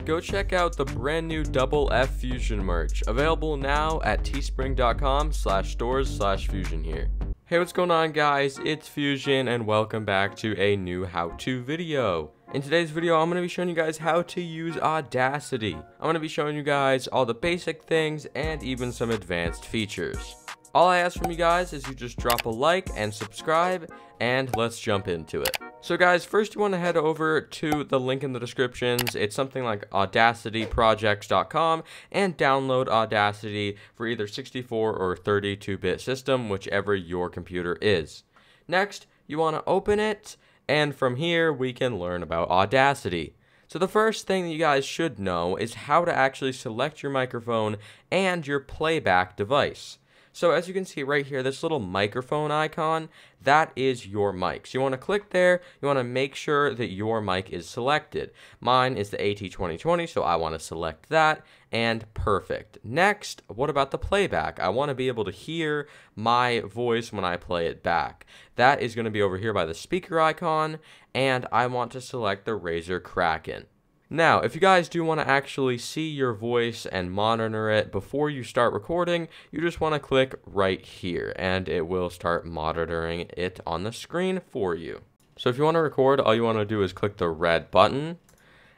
Go check out the brand new Double F Fusion merch, available now at teespring.com/stores/FUZIONHERE. Hey, what's going on, guys? It's Fusion and welcome back to a new how-to video. In today's video, I'm going to be showing you guys how to use Audacity. I'm going to be showing you guys all the basic things and even some advanced features. All I ask from you guys is you just drop a like and subscribe, and let's jump into it. So guys, first you want to head over to the link in the descriptions. It's something like audacityprojects.com, and download Audacity for either 64 or 32-bit system, whichever your computer is. Next, you want to open it, and from here we can learn about Audacity. So the first thing that you guys should know is how to actually select your microphone and your playback device. So as you can see right here, this little microphone icon, that is your mic. So you want to click there, you want to make sure that your mic is selected. Mine is the AT2020, so I want to select that, and perfect. Next, what about the playback? I want to be able to hear my voice when I play it back. That is going to be over here by the speaker icon, and I want to select the Razer Kraken. Now, if you guys do want to actually see your voice and monitor it before you start recording, you just want to click right here, and it will start monitoring it on the screen for you. So if you want to record, all you want to do is click the red button,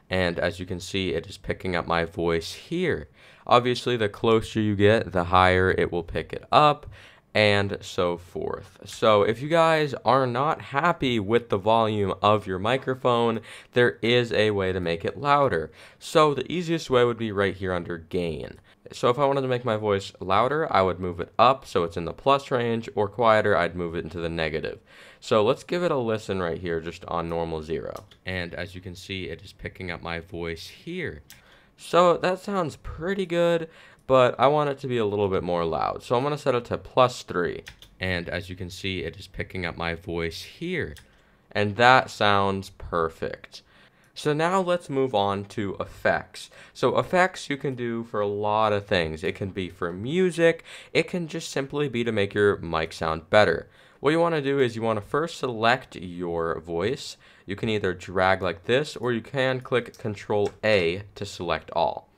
and as you can see, it is picking up my voice here. Obviously, the closer you get, the higher it will pick it up, and so forth. So if you guys are not happy with the volume of your microphone, there is a way to make it louder. So the easiest way would be right here under gain. So if I wanted to make my voice louder, I would move it up so it's in the plus range, or quieter, I'd move it into the negative. So let's give it a listen right here, just on normal 0. And as you can see, it is picking up my voice here. So that sounds pretty good, but I want it to be a little bit more loud. So I'm going to set it to +3. And as you can see, it is picking up my voice here. And that sounds perfect. So now let's move on to effects. So effects you can do for a lot of things. It can be for music. It can just simply be to make your mic sound better. What you want to do is you want to first select your voice. You can either drag like this, or you can click Control-A to select all.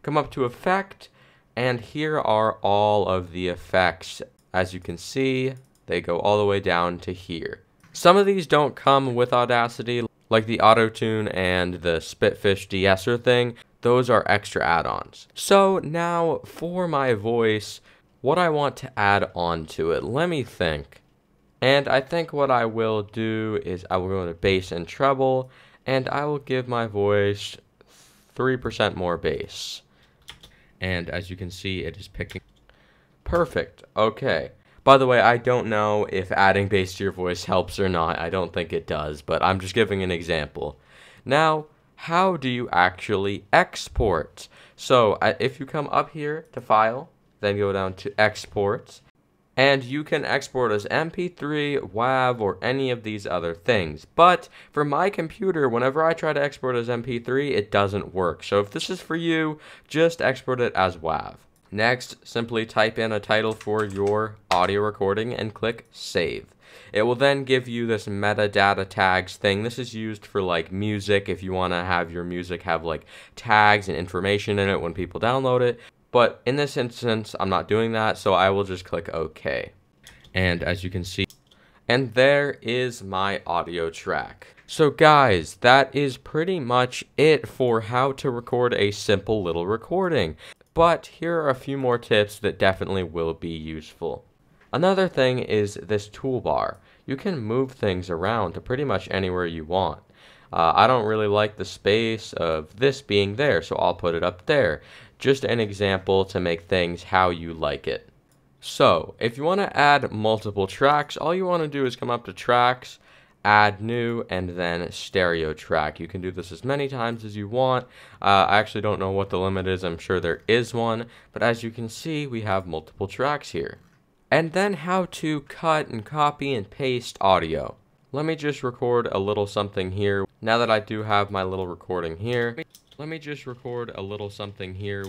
Come up to Effect, and here are all of the effects. As you can see, they go all the way down to here. Some of these don't come with Audacity, like the Auto-Tune and the Spitfish de-esser thing. Those are extra add-ons. So now for my voice, what I want to add on to it, let me think. And I think what I will do is I will go to bass and treble, and I will give my voice 3% more bass. And as you can see, it is picking. Perfect. Okay. By the way, I don't know if adding bass to your voice helps or not. I don't think it does, but I'm just giving an example. Now, how do you actually export? So if you come up here to File, then go down to Export, and you can export as MP3, WAV, or any of these other things. But for my computer, whenever I try to export as MP3, it doesn't work. So if this is for you, just export it as WAV. Next, simply type in a title for your audio recording and click Save. It will then give you this metadata tags thing. This is used for like music, if you want to have your music have like tags and information in it when people download it. But in this instance, I'm not doing that, so I will just click OK. And as you can see, and there is my audio track. So guys, that is pretty much it for how to record a simple little recording. But here are a few more tips that definitely will be useful. Another thing is this toolbar. You can move things around to pretty much anywhere you want. I don't really like the space of this being there, so I'll put it up there. Just an example to make things how you like it. So, if you want to add multiple tracks, all you want to do is come up to Tracks, Add New, and then Stereo Track. You can do this as many times as you want. I actually don't know what the limit is. I'm sure there is one. But as you can see, we have multiple tracks here. And then how to cut and copy and paste audio. Let me just record a little something here. Now that I do have my little recording here, let me just record a little something here.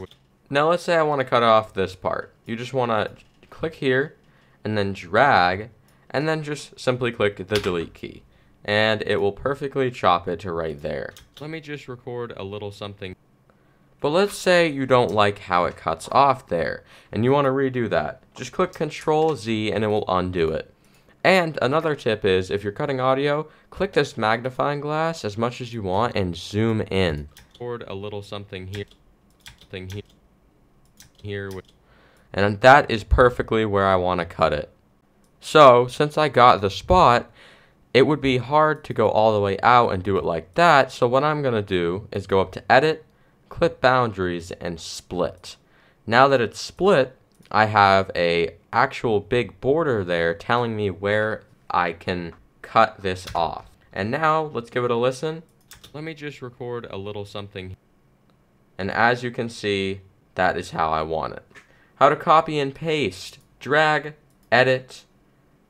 Now let's say I want to cut off this part. You just want to click here and then drag, and then just simply click the delete key, and it will perfectly chop it to right there. Let me just record a little something. But let's say you don't like how it cuts off there, and you want to redo that. Just click Control Z and it will undo it. And another tip is, if you're cutting audio, click this magnifying glass as much as you want and zoom in. Record a little something here, and that is perfectly where I want to cut it. So, since I got the spot, it would be hard to go all the way out and do it like that, so what I'm going to do is go up to Edit, Clip Boundaries, and Split. Now that it's split, I have a actual big border there telling me where I can cut this off. And now, let's give it a listen. Let me just record a little something. And as you can see, that is how I want it. How to copy and paste. Drag, edit,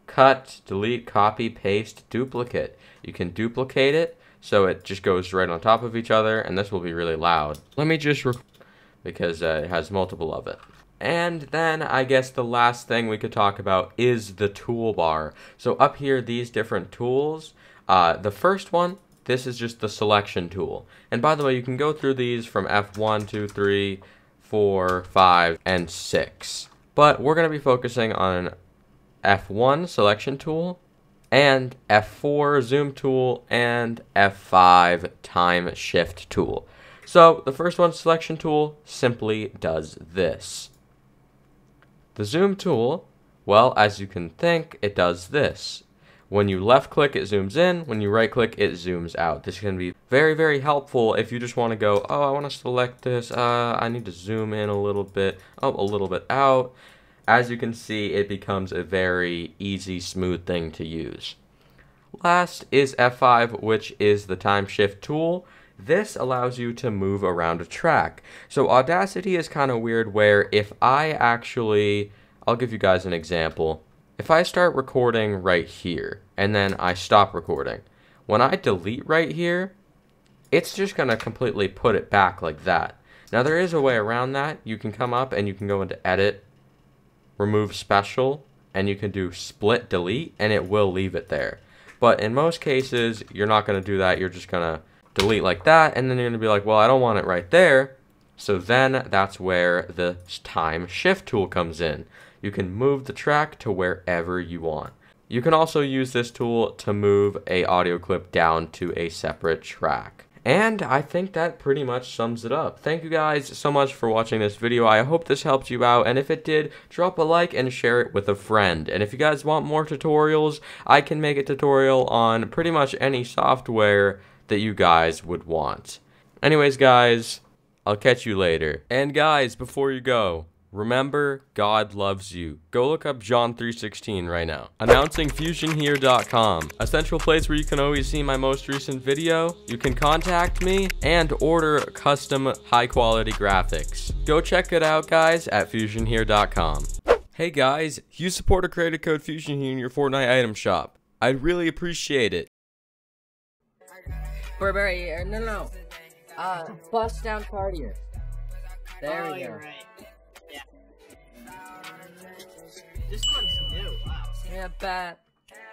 cut, delete, copy, paste, duplicate. You can duplicate it so it just goes right on top of each other, and this will be really loud. Let me just because it has multiple of it. And then I guess the last thing we could talk about is the toolbar. So up here, these different tools. The first one, this is just the selection tool. And by the way, you can go through these from F1, 2, 3, 4, 5, and 6. But we're going to be focusing on F1 selection tool, and F4 zoom tool, and F5 time shift tool. So the first one, selection tool, simply does this. The zoom tool, well, as you can think, it does this. When you left click, it zooms in. When you right click, it zooms out. This can be very, very helpful if you just want to go, oh, I want to select this. I need to zoom in a little bit. Oh, a little bit out. As you can see, it becomes a very easy, smooth thing to use. Last is F5, which is the time shift tool. This allows you to move around a track. So Audacity is kind of weird where if I actually, I'll give you guys an example. If I start recording right here and then I stop recording, when I delete right here, it's just going to completely put it back like that. Now there is a way around that. You can come up and you can go into Edit, Remove Special, and you can do Split Delete and it will leave it there. But in most cases, you're not going to do that. You're just going to delete like that, and then you're going to be like, well, I don't want it right there. So then that's where the time shift tool comes in. You can move the track to wherever you want. You can also use this tool to move a audio clip down to a separate track. And I think that pretty much sums it up. Thank you guys so much for watching this video. I hope this helped you out, and if it did, drop a like and share it with a friend. And if you guys want more tutorials, I can make a tutorial on pretty much any software that you guys would want. Anyways, guys, I'll catch you later. And guys, before you go, remember, God loves you. Go look up John 3:16 right now. Announcing FUZIONHERE.com, a central place where you can always see my most recent video. You can contact me and order custom high-quality graphics. Go check it out, guys, at FUZIONHERE.com. Hey guys, use supporter creator code FUZIONHERE in your Fortnite item shop. I'd really appreciate it. Burberry, no. Bust down partier. There we go. You're right. Yeah. This one's new. Wow. Yeah, bet.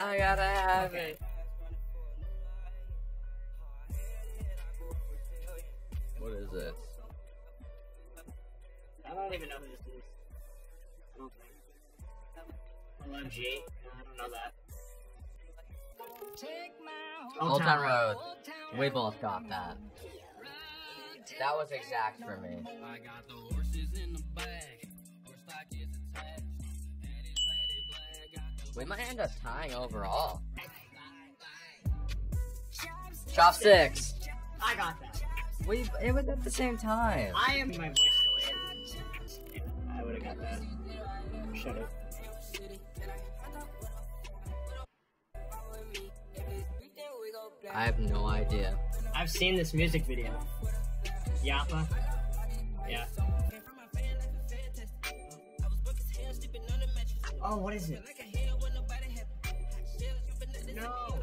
I gotta have it. What is this? I don't even know who this is. I don't think. LMG? No, I don't know that. Old Town Road. We both got that. That was exact for me. We might end up tying overall. Shop 6. I got that. It was at the same time. I am my voice delayed. Yeah, I would've got that. Shut up. I have no idea. I've seen this music video. Yappa. Yeah. Oh, what is it? No.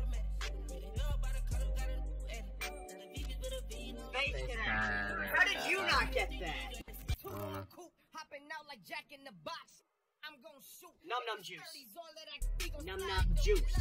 How did you not get that? Num num juice. Num num juice.